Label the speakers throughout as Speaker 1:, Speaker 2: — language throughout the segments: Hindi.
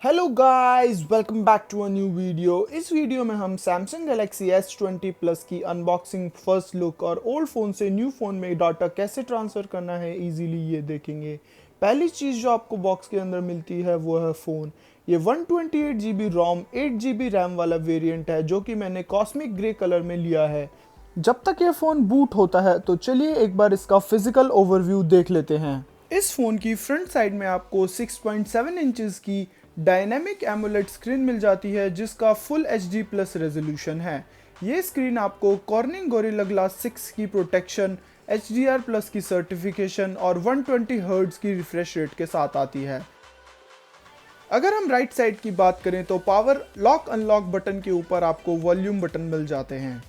Speaker 1: Hello guys, welcome back to a new video. इस वीडियो में हम Samsung Galaxy S20 Plus की अनबॉक्सिंग, फर्स्ट लुक और ओल्ड फ़ोन से न्यू फ़ोन में डाटा कैसे ट्रांसफ़र करना है इजीली ये देखेंगे। पहली चीज़ जो आपको बॉक्स के अंदर मिलती है वो है फ़ोन। ये 128 GB रोम 8 GB रैम वाला वेरिएंट है जो कि मैंने कॉस्मिक ग्रे कलर में लिया है। जब तक ये फ़ोन बूट होता है तो चलिए एक बार इसका फिजिकल ओवरव्यू देख लेते हैं। इस फ़ोन की फ्रंट साइड में आपको 6.7 इंचेस की डायनेमिक एमोलेड स्क्रीन मिल जाती है जिसका फुल HD प्लस रेजोल्यूशन है। ये स्क्रीन आपको कॉर्निंग गोरिल्ला ग्लास 6 की प्रोटेक्शन, HDR प्लस की सर्टिफिकेशन और 120 हर्ट्ज की रिफ्रेश रेट के साथ आती है। अगर हम राइट साइड की बात करें तो पावर लॉक अनलॉक बटन के ऊपर आपको वॉल्यूम बटन मिल जाते हैं।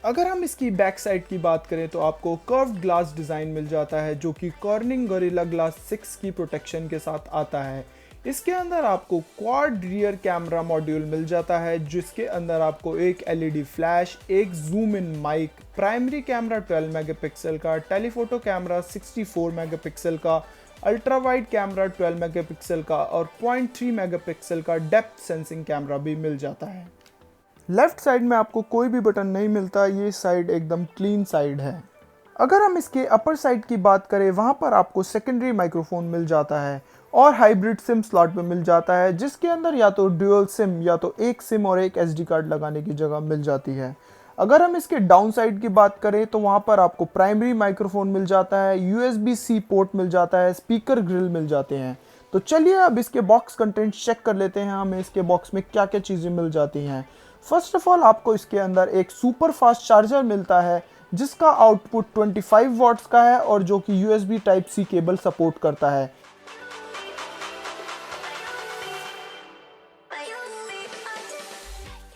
Speaker 1: अगर हम इसकी बैक साइड की बात करें तो आपको कर्व्ड ग्लास डिज़ाइन मिल जाता है जो कि कॉर्निंग गोरिल्ला ग्लास 6 की प्रोटेक्शन के साथ आता है। इसके अंदर आपको क्वाड रियर कैमरा मॉड्यूल मिल जाता है जिसके अंदर आपको एक LED फ्लैश, एक zoom in mic, primary camera 12 megapixel का, टेलीफोटो कैमरा 64 मेगापिक्सल का, अल्ट्रा वाइड कैमरा 12 मेगापिक्सल का और 0.3 मेगापिक्सल का डेप्थ सेंसिंग कैमरा भी मिल जाता है। लेफ्ट साइड में आपको कोई भी बटन नहीं मिलता, ये साइड एकदम क्लीन साइड है। अगर हम इसके अपर साइड की बात करें वहाँ पर आपको सेकेंडरी माइक्रोफोन मिल जाता है और हाइब्रिड सिम स्लॉट में मिल जाता है जिसके अंदर या तो ड्यूअल सिम या तो एक सिम और एक SD कार्ड लगाने की जगह मिल जाती है। अगर हम इसके डाउन साइड की बात करें तो वहाँ पर आपको प्राइमरी माइक्रोफोन मिल जाता है, USB-C पोर्ट मिल जाता है, स्पीकर ग्रिल मिल जाते हैं। तो चलिए अब इसके बॉक्स कंटेंट चेक कर लेते हैं, हमें इसके बॉक्स में क्या क्या चीज़ें मिल जाती हैं। फर्स्ट ऑफ ऑल आपको इसके अंदर एक सुपर फास्ट चार्जर मिलता है जिसका आउटपुट 25 वॉट्स का है और जो कि USB Type-C केबल सपोर्ट करता है।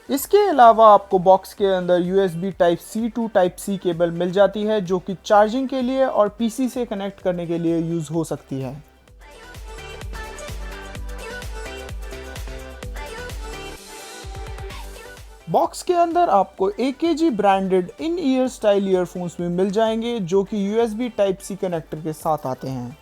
Speaker 1: इसके अलावा आपको बॉक्स के अंदर USB Type-C to Type-C cable मिल जाती है जो कि चार्जिंग के लिए और PC से कनेक्ट करने के लिए यूज़ हो सकती है। बॉक्स के अंदर आपको AKG ब्रांडेड इन ईयर स्टाइल ईयरफोन्स में मिल जाएंगे जो कि USB Type-C कनेक्टर के साथ आते हैं।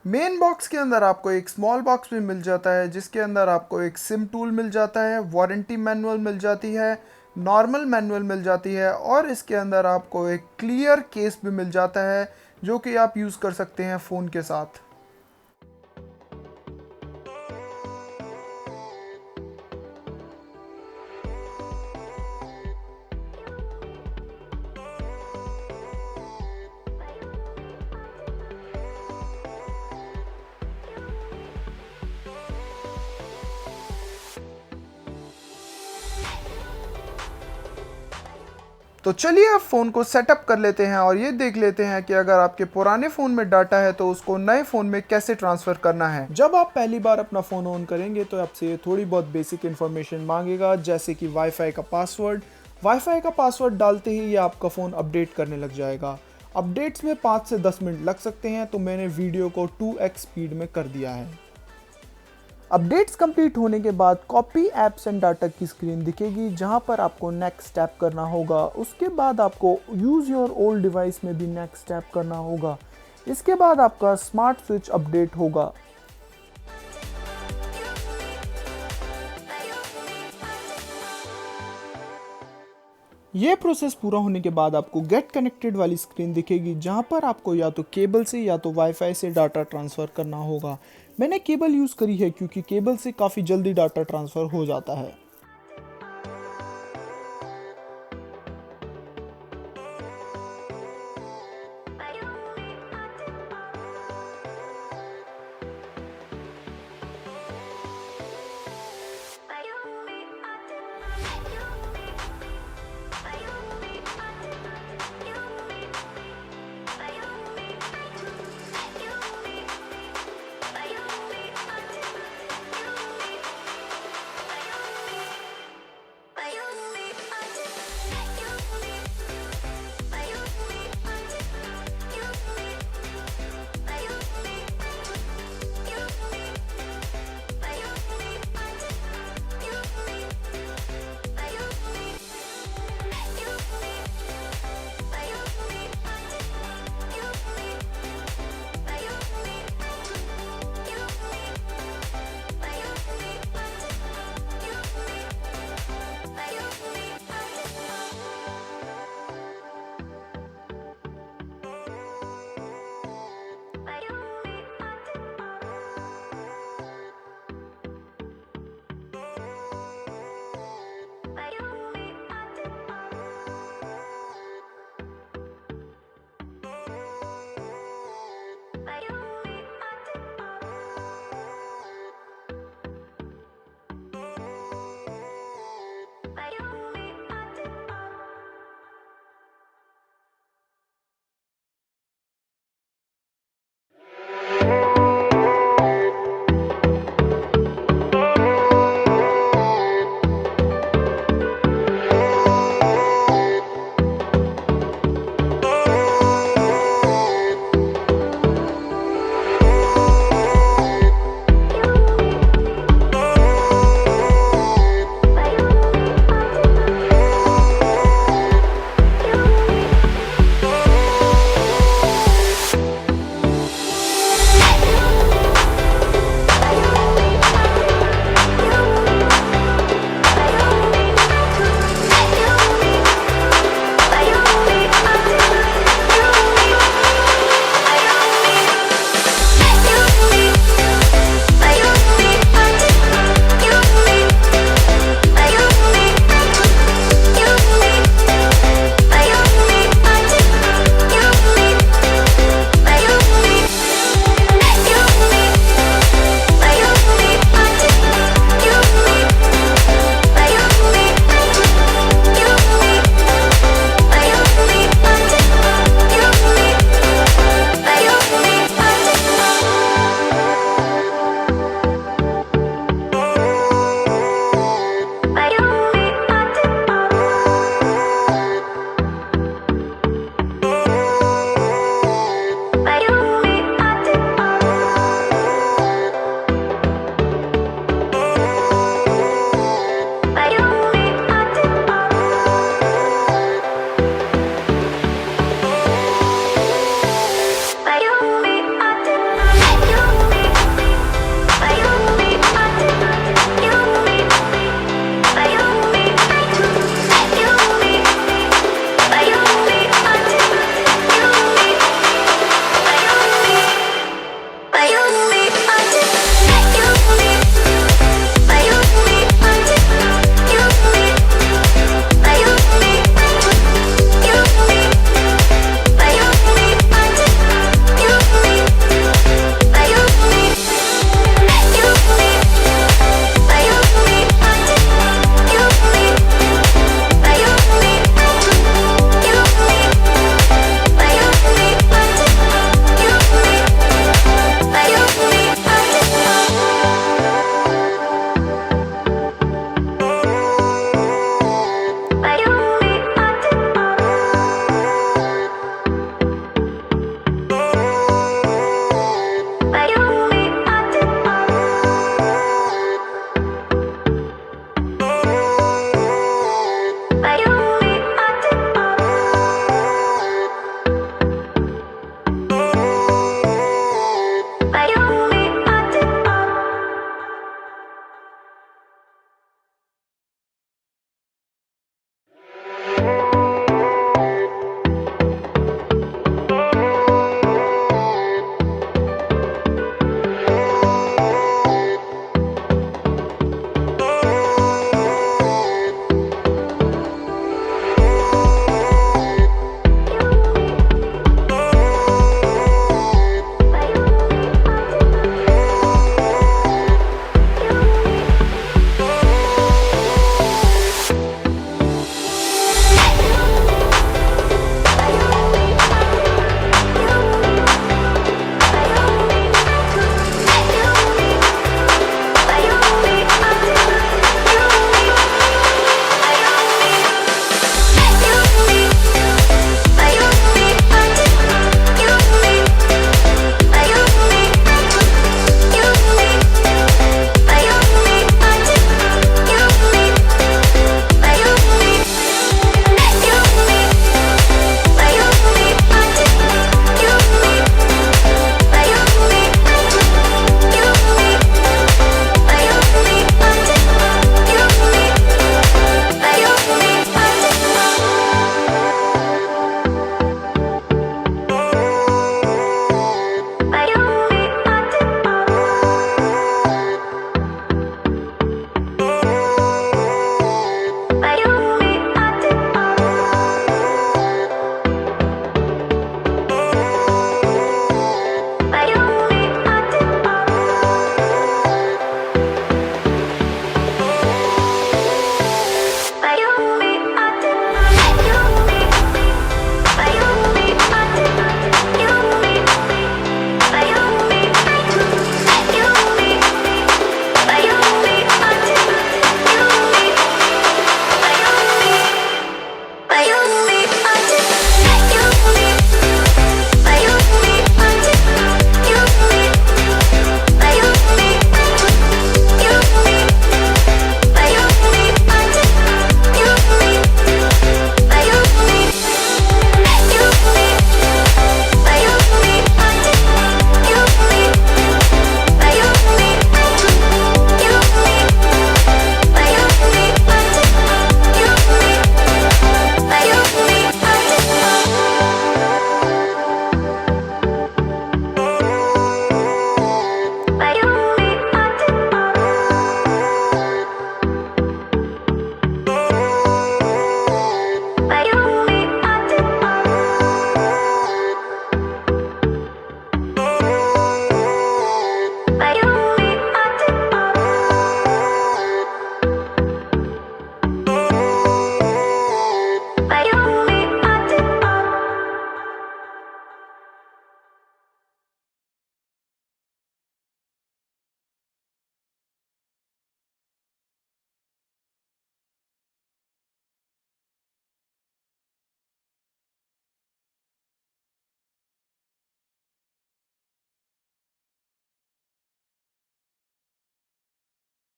Speaker 1: मेन बॉक्स के अंदर आपको एक स्मॉल बॉक्स भी मिल जाता है जिसके अंदर आपको एक सिम टूल मिल जाता है, वारंटी मैनुअल मिल जाती है, नॉर्मल मैनुअल मिल जाती है और इसके अंदर आपको एक क्लियर केस भी मिल जाता है जो कि आप यूज़ कर सकते हैं फ़ोन के साथ। तो चलिए अब फ़ोन को सेटअप कर लेते हैं और ये देख लेते हैं कि अगर आपके पुराने फ़ोन में डाटा है तो उसको नए फ़ोन में कैसे ट्रांसफ़र करना है। जब आप पहली बार अपना फ़ोन ऑन करेंगे तो आपसे ये थोड़ी बहुत बेसिक इन्फॉर्मेशन मांगेगा जैसे कि वाईफाई का पासवर्ड। वाईफाई का पासवर्ड डालते ही ये आपका फ़ोन अपडेट करने लग जाएगा। अपडेट्स में 5 से 10 मिनट लग सकते हैं तो मैंने वीडियो को 2x स्पीड में कर दिया है। अपडेट्स कंप्लीट होने के बाद कॉपी एप्स एंड डाटा की स्क्रीन दिखेगी जहां पर आपको नेक्स्ट स्टेप करना होगा। उसके बाद आपको यूज़ योर ओल्ड डिवाइस में भी नेक्स्ट स्टेप करना होगा। इसके बाद आपका स्मार्ट स्विच अपडेट होगा। ये प्रोसेस पूरा होने के बाद आपको गेट कनेक्टेड वाली स्क्रीन दिखेगी जहां पर आपको या तो केबल से या तो वाईफाई से डाटा ट्रांसफ़र करना होगा। मैंने केबल यूज़ करी है क्योंकि केबल से काफ़ी जल्दी डाटा ट्रांसफ़र हो जाता है।